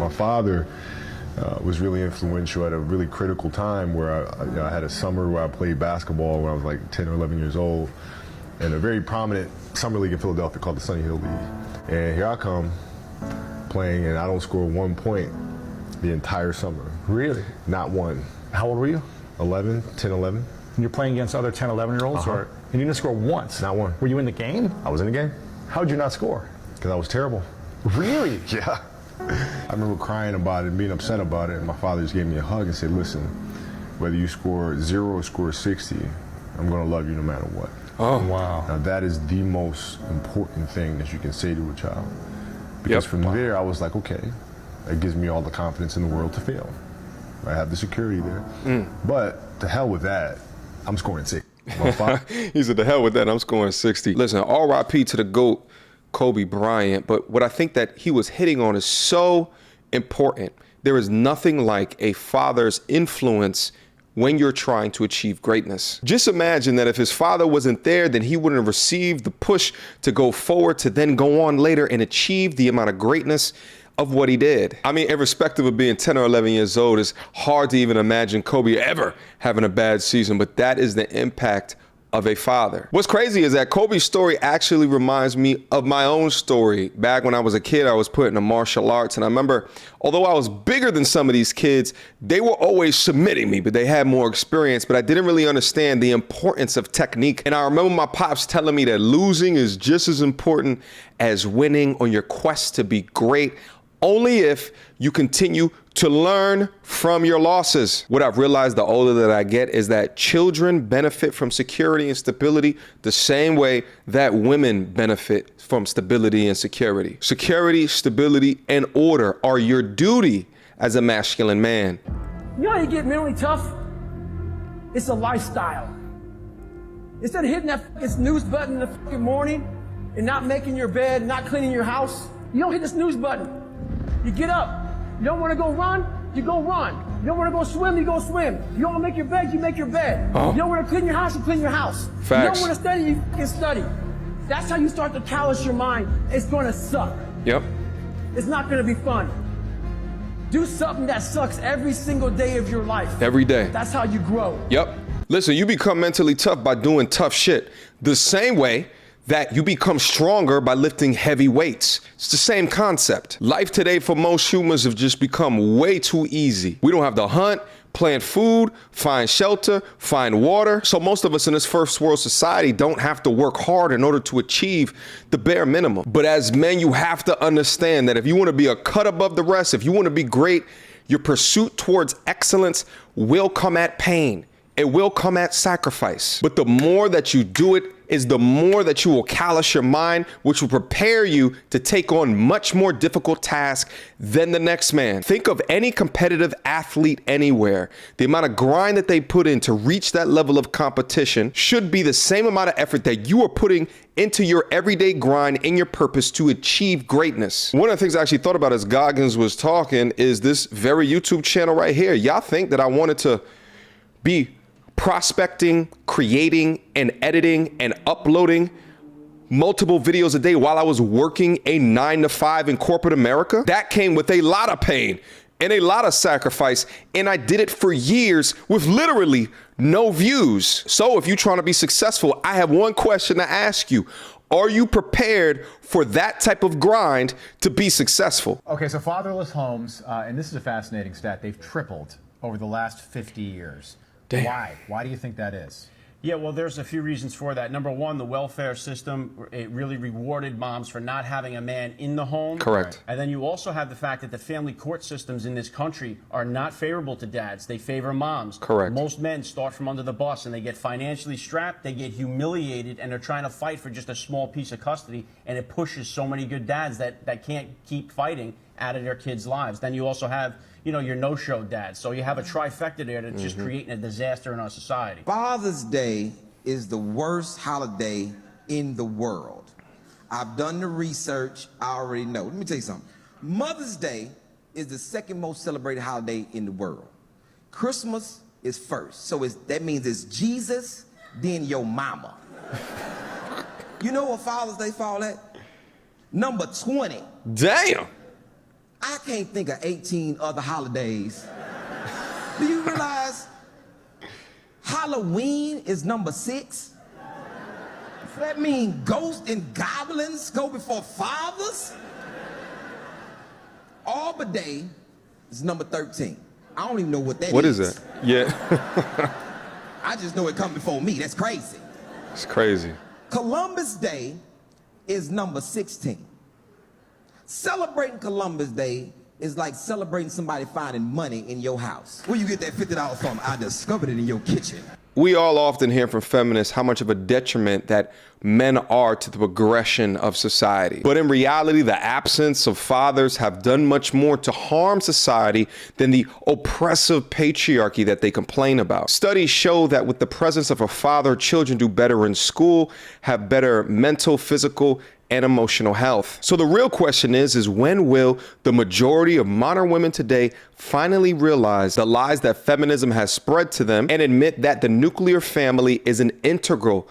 My father was really influential at a really critical time where I had a summer where I played basketball when I was like 10 or 11 years old, in a very prominent summer league in Philadelphia called the Sunny Hill League. And here I come playing, and I don't score 1 point the entire summer. Really? Not one. How old were you? 11, 10, 11. And you're playing against other 10, 11-year-olds? Or and you didn't score once? Not one. Were you in the game? I was in the game. How'd you not score? Because I was terrible. Really? Yeah. I remember crying about it and being upset about it, and my father just gave me a hug and said, listen, whether you score 0 or score 60, I'm going to love you no matter what. Oh, wow. Now that is the most important thing that you can say to a child. Because from there, I was like, okay, that gives me all the confidence in the world to fail. I have the security there. But to hell with that, I'm scoring 60. He said, to hell with that, I'm scoring 60. Listen, RIP to the GOAT, Kobe Bryant. But what I think that he was hitting on is so important. There is nothing like a father's influence when you're trying to achieve greatness. Just imagine that if his father wasn't there, then he wouldn't have received the push to go forward, to then go on later and achieve the amount of greatness of what he did. I mean, irrespective of being 10 or 11 years old, it's hard to even imagine Kobe ever having a bad season, but that is the impact of a father. What's crazy is that Kobe's story actually reminds me of my own story. Back when I was a kid, I was put into martial arts, and I remember, although I was bigger than some of these kids, they were always submitting me, but they had more experience, but I didn't really understand the importance of technique. And I remember my pops telling me that losing is just as important as winning on your quest to be great, only if you continue to learn from your losses. What I've realized the older that I get is that children benefit from security and stability the same way that women benefit from stability and security. Security, stability, and order are your duty as a masculine man. You know how you get mentally tough? It's a lifestyle. Instead of hitting that snooze button in the fucking morning and not making your bed, not cleaning your house, you don't hit the snooze button. You get up. You don't want to go run, you go run. You don't want to go swim, you go swim. You don't want to make your bed, you make your bed. You don't want to clean your house, you clean your house. Facts. You don't want to study, you can study. That's how you start to callous your mind. It's going to suck. Yep. It's not going to be fun. Do something that sucks every single day of your life. Every day. That's how you grow. Yep. Listen, you become mentally tough by doing tough shit. The same way that you become stronger by lifting heavy weights. It's the same concept. Life today for most humans have just become way too easy. We don't have to hunt, plant food, find shelter, find water. So most of us in this first world society don't have to work hard in order to achieve the bare minimum. But as men, you have to understand that if you want to be a cut above the rest, if you want to be great, your pursuit towards excellence will come at pain. It will come at sacrifice. But the more that you do it, is the more that you will callous your mind, which will prepare you to take on much more difficult tasks than the next man. Think of any competitive athlete anywhere. The amount of grind that they put in to reach that level of competition should be the same amount of effort that you are putting into your everyday grind in your purpose to achieve greatness. One of the things I actually thought about as Goggins was talking is this very YouTube channel right here. Y'all think that I wanted to be prospecting, creating, and editing, and uploading multiple videos a day while I was working a 9-to-5 in corporate America? That came with a lot of pain and a lot of sacrifice, and I did it for years with literally no views. So if you're trying to be successful, I have one question to ask you. Are you prepared for that type of grind to be successful? Okay, so fatherless homes, and this is a fascinating stat, they've tripled over the last 50 years. Damn. Why? Why do you think that is? Yeah, well, there's a few reasons for that. Number one, the welfare system, it really rewarded moms for not having a man in the home. Correct. And then you also have the fact that the family court systems in this country are not favorable to dads. They favor moms. Correct. Most men start from under the bus and they get financially strapped, they get humiliated, and they're trying to fight for just a small piece of custody, and it pushes so many good dads that can't keep fighting out of their kids' lives. Then you also have, you know, your no-show dads. So you have a trifecta there that's just creating a disaster in our society. Father's Day is the worst holiday in the world. I've done the research, I already know. Let me tell you something. Mother's Day is the second most celebrated holiday in the world. Christmas is first. So that means it's Jesus, then your mama. You know what Father's Day fall at? Number 20. Damn. I can't think of 18 other holidays. Do you realize Halloween is number 6? Does that mean ghosts and goblins go before fathers? Arbor Day is number 13. I don't even know what that is. What is that? Yeah. I just know it come before me. That's crazy. It's crazy. Columbus Day is number 16. Celebrating Columbus Day is like celebrating somebody finding money in your house. Where you get that $50 from? I discovered it in your kitchen. We all often hear from feminists how much of a detriment that men are to the progression of society. But in reality, the absence of fathers have done much more to harm society than the oppressive patriarchy that they complain about. Studies show that with the presence of a father, children do better in school, have better mental, physical, and emotional health. So the real question is when will the majority of modern women today finally realize the lies that feminism has spread to them and admit that the nuclear family is an integral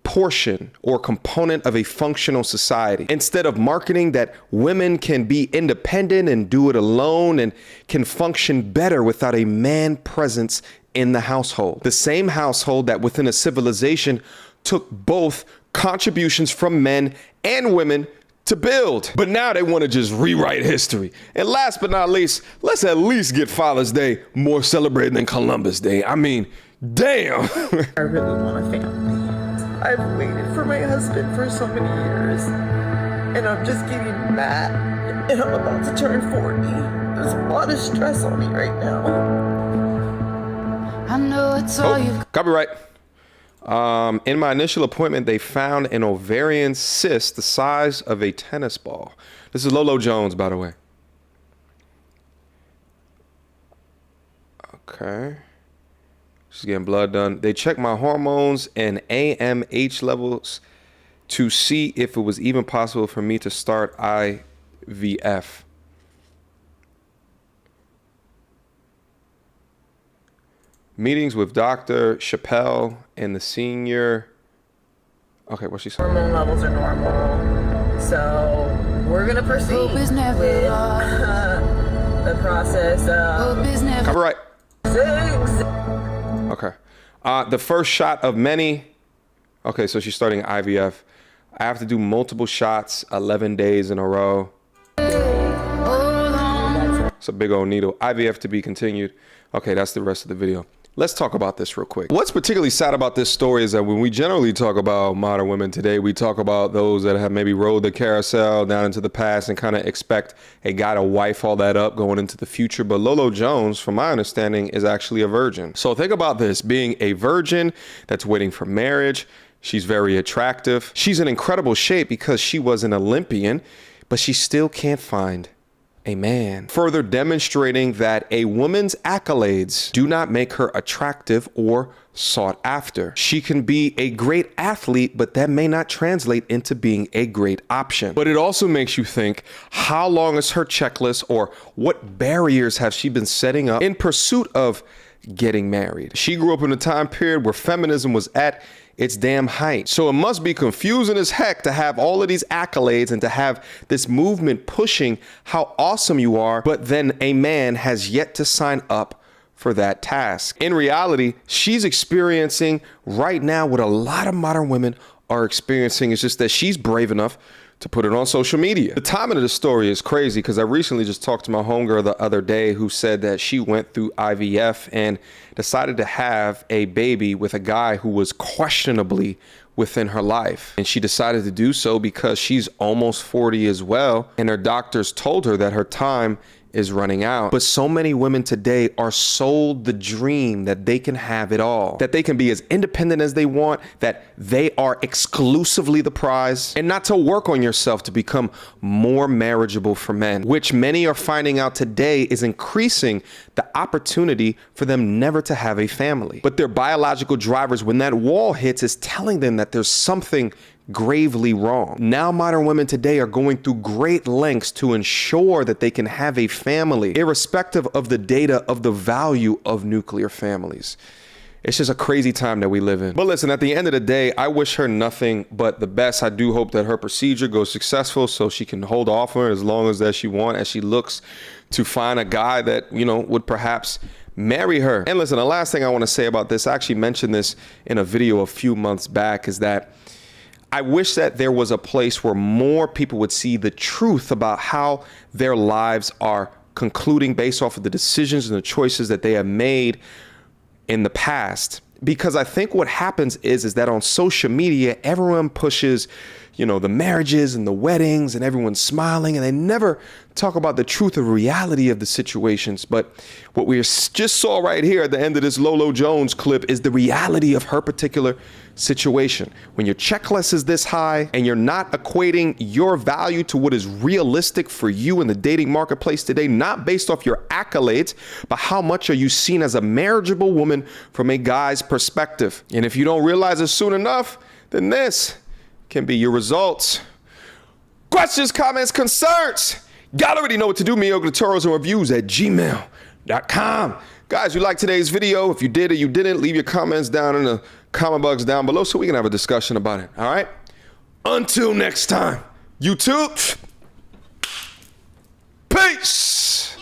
portion or component of a functional society, instead of marketing that women can be independent and do it alone and can function better without a man presence in the household? The same household that within a civilization took both contributions from men and women to build. But now they want to just rewrite history. And last but not least, let's at least get Father's Day more celebrated than Columbus Day. I mean, damn. I really want a family. I've waited for my husband for so many years, and I'm just getting mad, and I'm about to turn 40. There's a lot of stress on me right now. I know it's all you. Copyright. In my initial appointment, they found an ovarian cyst the size of a tennis ball. This is Lolo Jones, by the way. Okay. She's getting blood done. They checked my hormones and AMH levels to see if it was even possible for me to start IVF. Meetings with Dr. Chappelle and the senior. Okay, what's she saying? Hormone levels are normal, so we're gonna proceed with the process of Copyright. Okay. The first shot of many. Okay, so she's starting IVF. I have to do multiple shots 11 days in a row. It's a big old needle. IVF to be continued. Okay, that's the rest of the video. Let's talk about this real quick. What's particularly sad about this story is that when we generally talk about modern women today, we talk about those that have maybe rode the carousel down into the past and kind of expect a guy to wife all that up going into the future. But Lolo Jones, from my understanding, is actually a virgin. So think about this, being a virgin that's waiting for marriage. She's very attractive. She's in incredible shape because she was an Olympian, but she still can't find a man, further demonstrating that a woman's accolades do not make her attractive or sought after. She can be a great athlete, but that may not translate into being a great option. But it also makes you think, how long is her checklist, or what barriers have she been setting up in pursuit of getting married? She grew up in a time period where feminism was at its damn height. So it must be confusing as heck to have all of these accolades and to have this movement pushing how awesome you are, but then a man has yet to sign up for that task. In reality, she's experiencing right now what a lot of modern women are experiencing. It's just that she's brave enough to put it on social media. The timing of the story is crazy because I recently just talked to my homegirl the other day who said that she went through IVF and decided to have a baby with a guy who was questionably within her life. And she decided to do so because she's almost 40 as well. And her doctors told her that her time is running out. But so many women today are sold the dream that they can have it all, that they can be as independent as they want, that they are exclusively the prize, and not to work on yourself to become more marriageable for men, which many are finding out today is increasing the opportunity for them never to have a family. But their biological drivers, when that wall hits, is telling them that there's something gravely wrong. Now modern women today are going through great lengths to ensure that they can have a family, irrespective of the data of the value of nuclear families. It's just a crazy time that we live in. But listen, at the end of the day, I wish her nothing but the best. I do hope that her procedure goes successful so she can hold off on it as long as that she wants, as she looks to find a guy that, you know, would perhaps marry her. And listen, the last thing I want to say about this, I actually mentioned this in a video a few months back, is that I wish that there was a place where more people would see the truth about how their lives are concluding based off of the decisions and the choices that they have made in the past. Because I think what happens is that on social media, everyone pushes, you know, the marriages and the weddings and everyone's smiling, and they never talk about the truth or reality of the situations. But what we just saw right here at the end of this Lolo Jones clip is the reality of her particular situation. When your checklist is this high and you're not equating your value to what is realistic for you in the dating marketplace today, not based off your accolades, but how much are you seen as a marriageable woman from a guy's perspective? And if you don't realize it soon enough, then this can be your results. Questions, comments, concerns? Y'all already know what to do. Mediocre tutorials and reviews at gmail.com. Guys, you liked today's video. If you did or you didn't, leave your comments down in the comment box down below so we can have a discussion about it. All right? Until next time, YouTube, peace.